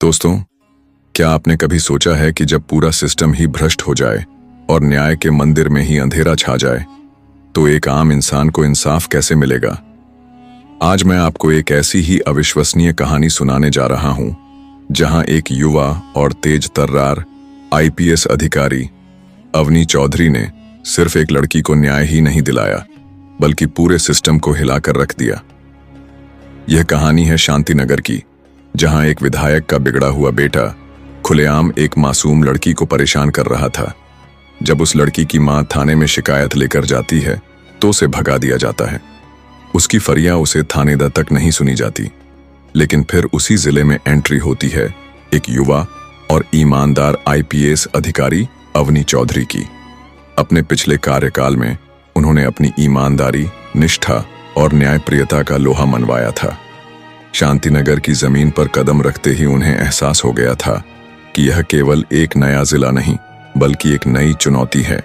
दोस्तों, क्या आपने कभी सोचा है कि जब पूरा सिस्टम ही भ्रष्ट हो जाए और न्याय के मंदिर में ही अंधेरा छा जाए तो एक आम इंसान को इंसाफ कैसे मिलेगा। आज मैं आपको एक ऐसी ही अविश्वसनीय कहानी सुनाने जा रहा हूं जहां एक युवा और तेज तर्रार आईपीएस अधिकारी अवनी चौधरी ने सिर्फ एक लड़की को न्याय ही नहीं दिलाया बल्कि पूरे सिस्टम को हिलाकर रख दिया। यह कहानी है शांतिनगर की, जहां एक विधायक का बिगड़ा हुआ बेटा खुलेआम एक मासूम लड़की को परेशान कर रहा था। जब उस लड़की की मां थाने में शिकायत लेकर जाती है तो उसे भगा दिया जाता है। उसकी फरियाद उसे थानेदार तक नहीं सुनी जाती। लेकिन फिर उसी जिले में एंट्री होती है एक युवा और ईमानदार आईपीएस अधिकारी अवनी चौधरी की। अपने पिछले कार्यकाल में उन्होंने अपनी ईमानदारी, निष्ठा और न्यायप्रियता का लोहा मनवाया था। शांतिनगर की जमीन पर कदम रखते ही उन्हें एहसास हो गया था कि यह केवल एक नया जिला नहीं बल्कि एक नई चुनौती है।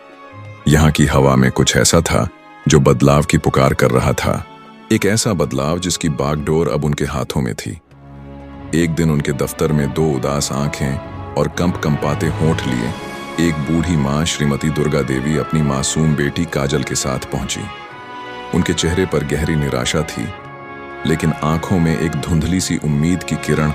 यहाँ की हवा में कुछ ऐसा था जो बदलाव की पुकार कर रहा था, एक ऐसा बदलाव जिसकी बागडोर अब उनके हाथों में थी। एक दिन उनके दफ्तर में दो उदास आंखें और कंपाते होंठ लिए एक बूढ़ी मां श्रीमती दुर्गा देवी अपनी मासूम बेटी काजल के साथ पहुंची। उनके चेहरे पर गहरी निराशा थी, लेकिन आंखों में एक धुंधली सी उम्मीद की किरण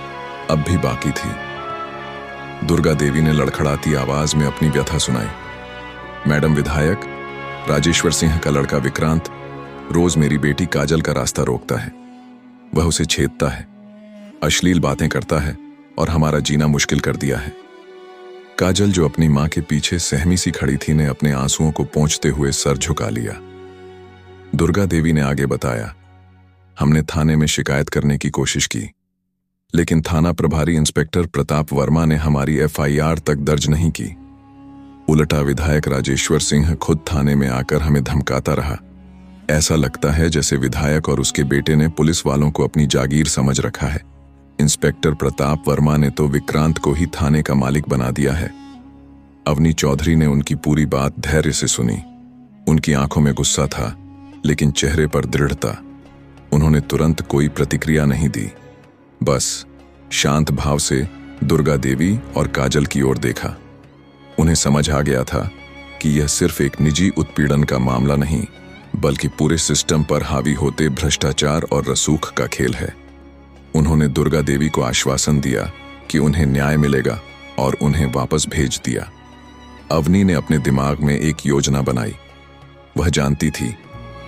अब भी बाकी थी। दुर्गा देवी ने लड़खड़ाती आवाज में अपनी व्यथा सुनाई। मैडम विधायक, राजेश्वर सिंह का लड़का विक्रांत रोज मेरी बेटी काजल का रास्ता रोकता है। वह उसे छेदता है, अश्लील बातें करता है और हमारा जीना मुश्किल कर दिया है। काजल, जो अपनी मां के पीछे सहमी सी खड़ी थी, ने अपने आंसुओं को पोंछते हुए सर झुका लिया। दुर्गा देवी ने आगे बताया, हमने थाने में शिकायत करने की कोशिश की, लेकिन थाना प्रभारी इंस्पेक्टर प्रताप वर्मा ने हमारी एफआईआर तक दर्ज नहीं की। उल्टा विधायक राजेश्वर सिंह खुद थाने में आकर हमें धमकाता रहा। ऐसा लगता है जैसे विधायक और उसके बेटे ने पुलिस वालों को अपनी जागीर समझ रखा है। इंस्पेक्टर प्रताप वर्मा ने तो विक्रांत को ही थाने का मालिक बना दिया है। अवनी चौधरी ने उनकी पूरी बात धैर्य से सुनी। उनकी आंखों में गुस्सा था, लेकिन चेहरे पर दृढ़ता। उन्होंने तुरंत कोई प्रतिक्रिया नहीं दी, बस शांत भाव से दुर्गा देवी और काजल की ओर देखा। उन्हें समझ आ गया था कि यह सिर्फ एक निजी उत्पीड़न का मामला नहीं बल्कि पूरे सिस्टम पर हावी होते भ्रष्टाचार और रसूख का खेल है। उन्होंने दुर्गा देवी को आश्वासन दिया कि उन्हें न्याय मिलेगा और उन्हें वापस भेज दिया। अवनी ने अपने दिमाग में एक योजना बनाई। वह जानती थी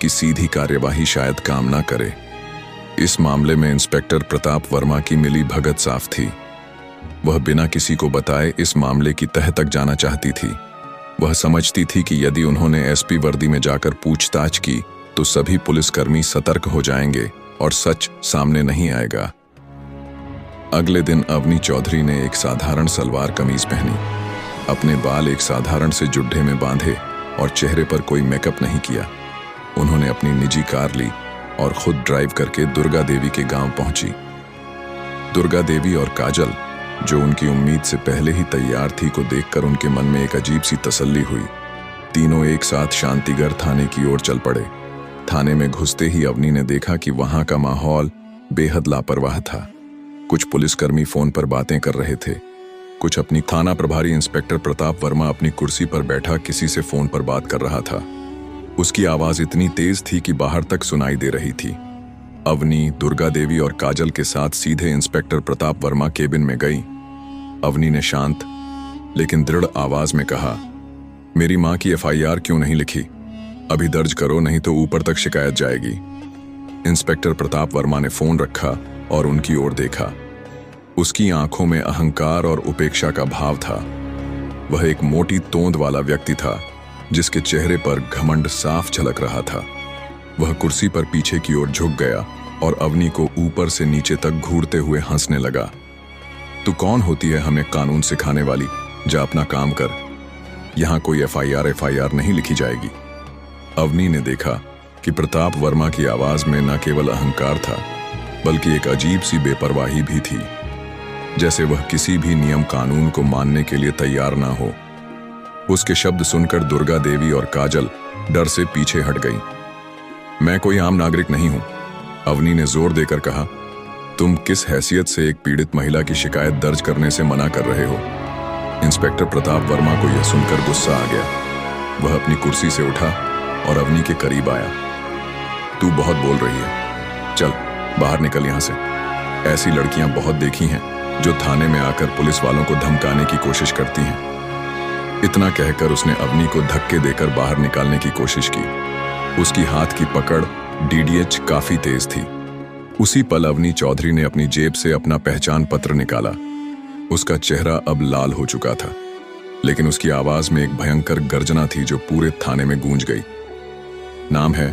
कि सीधी कार्यवाही शायद काम ना करे। इस मामले में इंस्पेक्टर प्रताप वर्मा की मिली भगत साफ थी। वह बिना किसी को बताए इस मामले की तह तक जाना चाहती थी। वह समझती थी कि यदि उन्होंने एसपी वर्दी में जाकर पूछताछ की तो सभी पुलिसकर्मी सतर्क हो जाएंगे और सच सामने नहीं आएगा। अगले दिन अवनी चौधरी ने एक साधारण सलवार कमीज पहनी, अपने बाल एक साधारण से जुड्ढे में बांधे और चेहरे पर कोई मेकअप नहीं किया। उन्होंने अपनी निजी कार ली और खुद ड्राइव करके दुर्गा देवी के गांव पहुंची। दुर्गा देवी और काजल, जो उनकी उम्मीद से पहले ही तैयार थी, को देखकर उनके मन में एक अजीब सी तसल्ली हुई। तीनों एक साथ शांतिगर थाने की ओर चल पड़े। थाने में घुसते ही अवनी ने देखा कि वहां का माहौल बेहद लापरवाह था। कुछ पुलिसकर्मी फोन पर बातें कर रहे थे, कुछ अपनी थाना प्रभारी इंस्पेक्टर प्रताप वर्मा अपनी कुर्सी पर बैठा किसी से फोन पर बात कर रहा था। उसकी आवाज इतनी तेज थी कि बाहर तक सुनाई दे रही थी। अवनी, दुर्गा देवी और काजल के साथ सीधे इंस्पेक्टर प्रताप वर्मा केबिन में गई। अवनी ने शांत लेकिन दृढ़ आवाज में कहा, मेरी मां की एफआईआर क्यों नहीं लिखी? अभी दर्ज करो, नहीं तो ऊपर तक शिकायत जाएगी। इंस्पेक्टर प्रताप वर्मा ने फोन रखा और उनकी ओर देखा। उसकी आंखों में अहंकार और उपेक्षा का भाव था। वह एक मोटी तोंद वाला व्यक्ति था जिसके चेहरे पर घमंड साफ झलक रहा था। वह कुर्सी पर पीछे की ओर झुक गया और अवनी को ऊपर से नीचे तक घूरते हुए हंसने लगा। तू कौन होती है हमें कानून सिखाने वाली? जा अपना काम कर। यहां कोई एफआईआर नहीं लिखी जाएगी। अवनी ने देखा कि प्रताप वर्मा की आवाज में न केवल अहंकार था बल्कि एक अजीब सी बेपरवाही भी थी, जैसे वह किसी भी नियम कानून को मानने के लिए तैयार ना हो। उसके शब्द सुनकर दुर्गा देवी और काजल डर से पीछे हट गई। मैं कोई आम नागरिक नहीं हूं, अवनी ने जोर देकर कहा। तुम किस हैसियत से एक पीड़ित महिला की शिकायत दर्ज करने से मना कर रहे हो? इंस्पेक्टर प्रताप वर्मा को यह सुनकर गुस्सा आ गया। वह अपनी कुर्सी से उठा और अवनी के करीब आया। तू बहुत बोल रही है, चल बाहर निकल यहां से। ऐसी लड़कियां बहुत देखी हैं जो थाने में आकर पुलिस वालों को धमकाने की कोशिश करती हैं। इतना कहकर उसने अवनी को धक्के देकर बाहर निकालने की कोशिश की। उसकी हाथ की पकड़ डीडीएच काफी तेज थी। उसी पल अवनी चौधरी ने अपनी जेब से अपना पहचान पत्र निकाला। उसका चेहरा अब लाल हो चुका था, लेकिन उसकी आवाज में एक भयंकर गर्जना थी जो पूरे थाने में गूंज गई। नाम है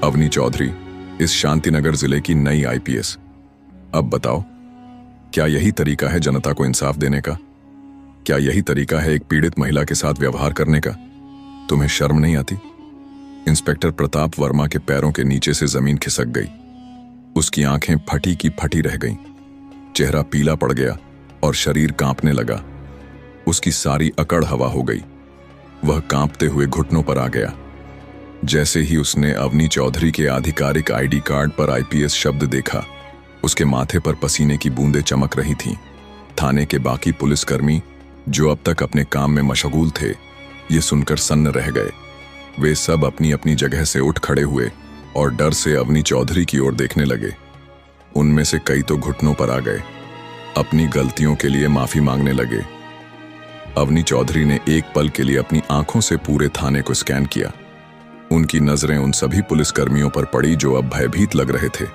अवनी चौधरी, इस शांतिनगर जिले की नई आईपीएस। अब बताओ, क्या यही तरीका है जनता को इंसाफ देने का? क्या यही तरीका है एक पीड़ित महिला के साथ व्यवहार करने का? तुम्हें शर्म नहीं आती? इंस्पेक्टर प्रताप वर्मा के पैरों के नीचे से जमीन खिसक गई। उसकी आंखें फटी की फटी रह गईं। चेहरा पीला पड़ गया और शरीर कांपने लगा। उसकी सारी अकड़ हवा हो गई। वह कांपते हुए घुटनों पर आ गया। जैसे ही उसने अवनी चौधरी के आधिकारिक आईडी कार्ड पर आईपीएस शब्द देखा, उसके माथे पर पसीने की बूंदें चमक रही थीं। थाने के बाकी पुलिसकर्मी जो अब तक अपने काम में मशगूल थे, ये सुनकर सन्न रह गए। वे सब अपनी अपनी जगह से उठ खड़े हुए और डर से अवनी चौधरी की ओर देखने लगे। उनमें से कई तो घुटनों पर आ गए, अपनी गलतियों के लिए माफी मांगने लगे। अवनी चौधरी ने एक पल के लिए अपनी आंखों से पूरे थाने को स्कैन किया। उनकी नजरें उन सभी पुलिसकर्मियों पर पड़ी जो अब भयभीत लग रहे थे।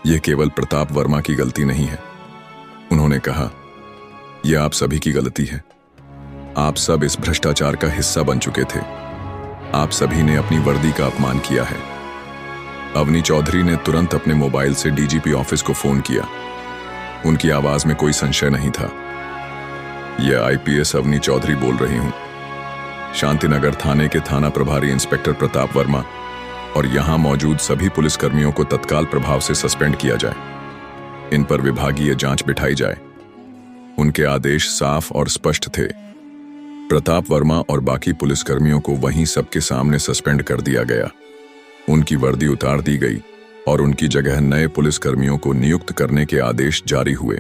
यह केवल प्रताप वर्मा की गलती नहीं है, उन्होंने कहा। यह आप सभी की गलती है। आप सब इस भ्रष्टाचार का हिस्सा बन चुके थे। आप सभी ने अपनी वर्दी का अपमान किया है। अवनी चौधरी ने तुरंत अपने मोबाइल से डीजीपी ऑफिस को फोन किया। उनकी आवाज में कोई संशय नहीं था। यह आईपीएस अवनी चौधरी बोल रही हूं। शांतिनगर थाने के थाना प्रभारी इंस्पेक्टर प्रताप वर्मा और यहां मौजूद सभी पुलिसकर्मियों को तत्काल प्रभाव से सस्पेंड किया जाए। इन पर विभागीय जांच बिठाई जाए। उनके आदेश साफ और स्पष्ट थे। प्रताप वर्मा और बाकी पुलिसकर्मियों को वहीं सबके सामने सस्पेंड कर दिया गया। उनकी वर्दी उतार दी गई और उनकी जगह नए पुलिसकर्मियों को नियुक्त करने के आदेश जारी हुए।